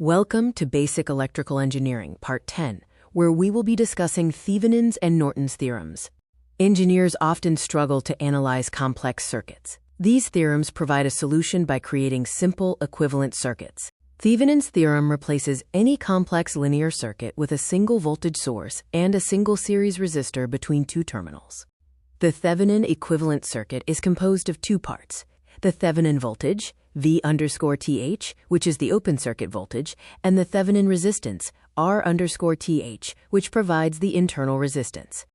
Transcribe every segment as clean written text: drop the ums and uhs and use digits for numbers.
Welcome to Basic Electrical Engineering, Part 10, where we will be discussing Thevenin's and Norton's theorems. Engineers often struggle to analyze complex circuits. These theorems provide a solution by creating simple, equivalent circuits. Thevenin's theorem replaces any complex linear circuit with a single voltage source and a single series resistor between two terminals. The Thevenin equivalent circuit is composed of two parts: the Thevenin voltage, V_TH, which is the open circuit voltage, and the Thevenin resistance, R_TH, which provides the internal resistance.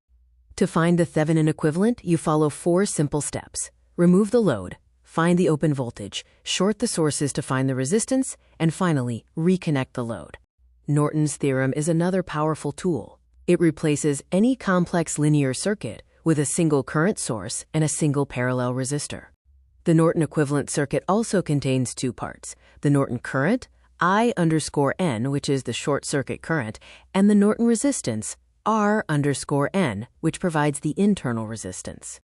To find the Thevenin equivalent, you follow four simple steps. Remove the load, find the open voltage, short the sources to find the resistance, and finally, reconnect the load. Norton's theorem is another powerful tool. It replaces any complex linear circuit with a single current source and a single parallel resistor. The Norton equivalent circuit also contains two parts: the Norton current, I_N, which is the short circuit current, and the Norton resistance, R_N, which provides the internal resistance.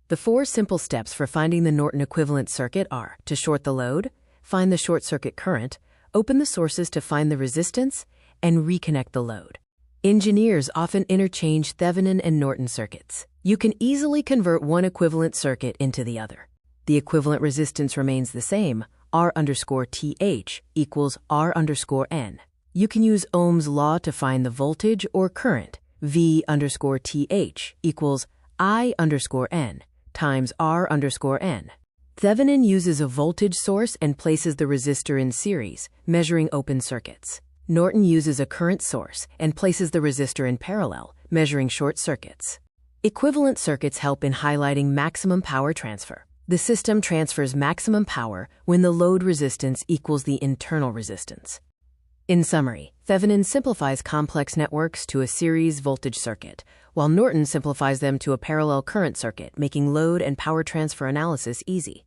The four simple steps for finding the Norton equivalent circuit are: to short the load, find the short circuit current, open the sources to find the resistance, and reconnect the load. Engineers often interchange Thevenin and Norton circuits. You can easily convert one equivalent circuit into the other. The equivalent resistance remains the same, R_TH equals R_N. You can use Ohm's law to find the voltage or current, V_TH equals I_N times R_N. Thevenin uses a voltage source and places the resistor in series, measuring open circuits. Norton uses a current source and places the resistor in parallel, measuring short circuits. Equivalent circuits help in highlighting maximum power transfer. The system transfers maximum power when the load resistance equals the internal resistance. In summary, Thevenin simplifies complex networks to a series voltage circuit, while Norton simplifies them to a parallel current circuit, making load and power transfer analysis easy.